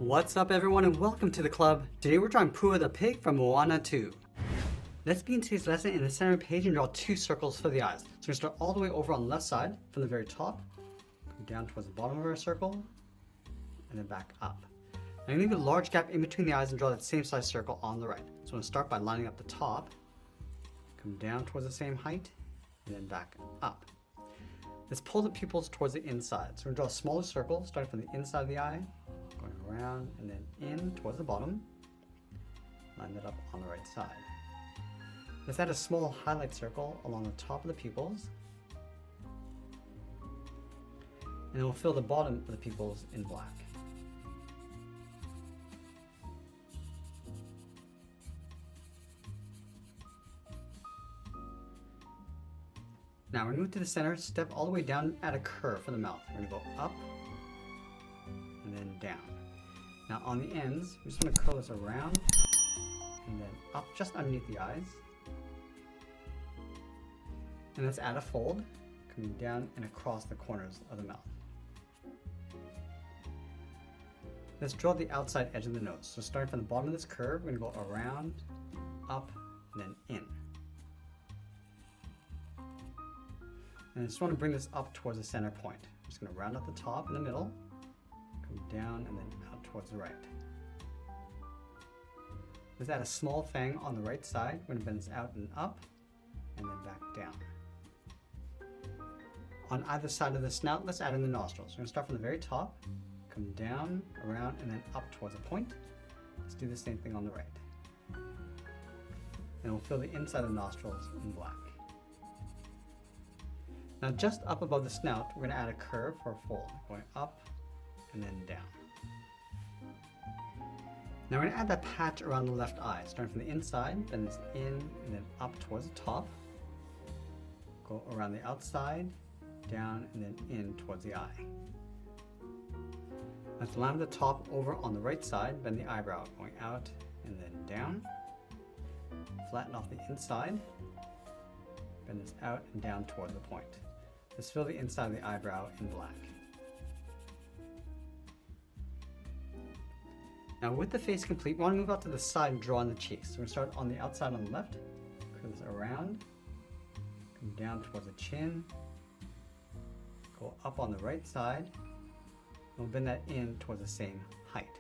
What's up everyone and welcome to the club. Today we're drawing Pua the pig from Moana 2. Let's begin today's lesson in the center page and draw two circles for the eyes. So we're going to start all the way over on the left side from the very top, come down towards the bottom of our circle, and then back up. I'm going to leave a large gap in between the eyes and draw that same size circle on the right. So I'm going to start by lining up the top, come down towards the same height, and then back up. Let's pull the pupils towards the inside. So we're going to draw a smaller circle starting from the inside of the eye, going around and then in towards the bottom. Line that up on the right side. Let's add a small highlight circle along the top of the pupils. And then we'll fill the bottom of the pupils in black. Now we're going to move to the center, step all the way down, add a curve for the mouth. We're going to go up and then down. Now on the ends, we just want to curl this around and then up just underneath the eyes. And let's add a fold, coming down and across the corners of the mouth. Let's draw the outside edge of the nose. So starting from the bottom of this curve, we're going to go around, up, and then in. And I just want to bring this up towards the center point. I'm just going to round out the top in the middle, come down and then out towards the right. Let's add a small fang on the right side. We're going to bend this out and up, and then back down. On either side of the snout, let's add in the nostrils. We're going to start from the very top, come down, around, and then up towards a point. Let's do the same thing on the right. And we'll fill the inside of the nostrils in black. Now just up above the snout, we're going to add a curve for a fold, going up and then down. Now we're going to add that patch around the left eye, starting from the inside, bend this in and then up towards the top. Go around the outside, down and then in towards the eye. Let's line the top over on the right side, bend the eyebrow, going out and then down. Flatten off the inside, bend this out and down toward the point. Let's fill the inside of the eyebrow in black. Now with the face complete, we want to move out to the side and draw on the cheeks. So we're going to start on the outside on the left, curl this around, come down towards the chin, go up on the right side, and we'll bend that in towards the same height.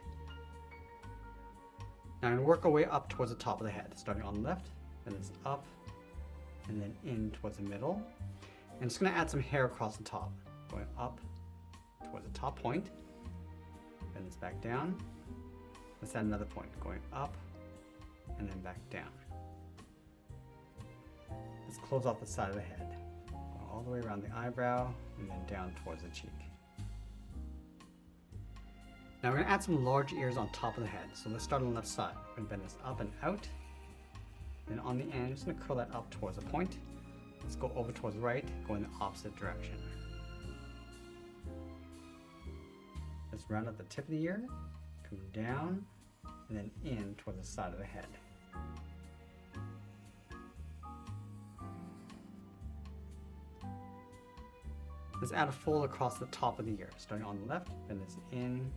Now I'm going to work our way up towards the top of the head, starting on the left, bend this up, and then in towards the middle. And just going to add some hair across the top, going up towards the top point, bend this back down. Let's add another point, going up and then back down. Let's close off the side of the head, going all the way around the eyebrow and then down towards the cheek. Now we're going to add some large ears on top of the head. So let's start on the left side. We're going to bend this up and out. Then on the end, just going to curl that up towards a point. Let's go over towards the right, go in the opposite direction. Let's round out the tip of the ear, come down, and then in towards the side of the head. Let's add a fold across the top of the ear, starting on the left, bend this in,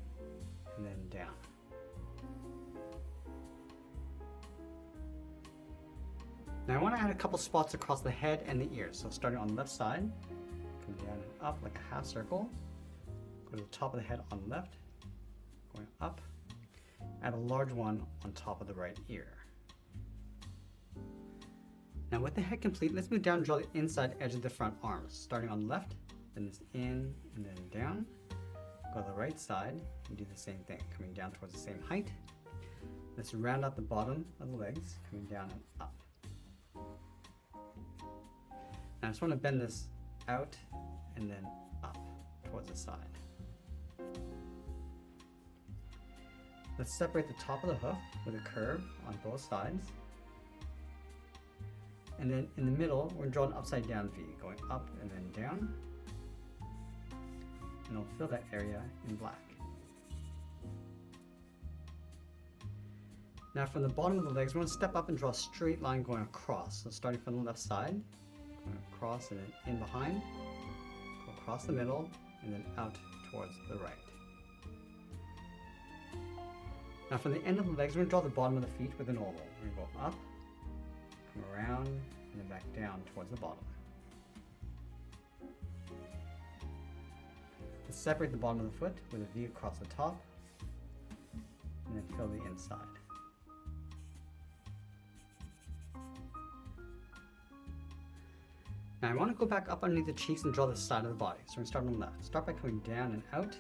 and then down. Now I want to add a couple spots across the head and the ears. So starting on the left side, come down and up like a half circle, go to the top of the head on the left, going up, add a large one on top of the right ear. Now with the head complete, let's move down and draw the inside edge of the front arms. Starting on the left, bend this in and then down, go to the right side and do the same thing, coming down towards the same height. Let's round out the bottom of the legs, coming down and up. Now I just want to bend this out and then up towards the side. Let's separate the top of the hoof with a curve on both sides. And then in the middle, we're going to draw an upside down V, going up and then down. And I'll fill that area in black. Now from the bottom of the legs, we're going to step up and draw a straight line going across. So starting from the left side, going across and then in behind, go across the middle, and then out towards the right. Now from the end of the legs, we're going to draw the bottom of the feet with an oval. We're going to go up, come around, and then back down towards the bottom. Let's separate the bottom of the foot with a V across the top, and then fill the inside. Now I want to go back up underneath the cheeks and draw the side of the body. So we're going to start on the left. Start by coming down and out,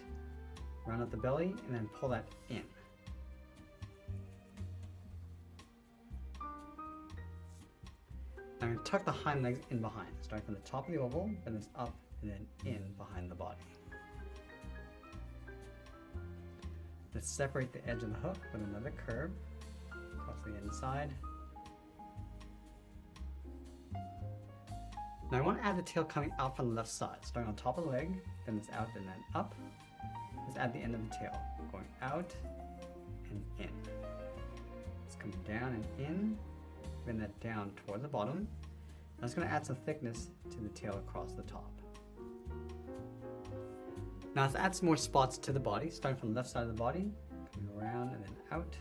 round out the belly, and then pull that in. Now I'm going to tuck the hind legs in behind, starting from the top of the oval, then it's up and then in behind the body. Let's separate the edge of the hook with another curve across the inside. Now I want to add the tail coming out from the left side, starting on top of the leg, then it's out and then up. Let's add the end of the tail, going out and in. It's coming down and in, bring that down toward the bottom. Now it's going to add some thickness to the tail across the top. Now let's add some more spots to the body, starting from the left side of the body, coming around and then out.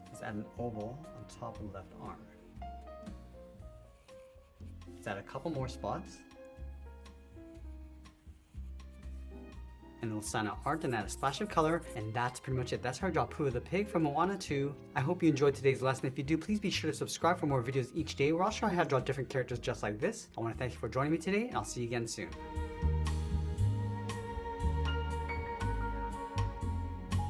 Let's add an oval on top of the left arm. Let's add a couple more spots. And we'll sign out art and add a splash of color, and that's pretty much it. That's how I draw Pua the pig from Moana 2. I hope you enjoyed today's lesson. If you do, please be sure to subscribe for more videos each day where I'll show you how to draw different characters just like this. I want to thank you for joining me today, and I'll see you again soon.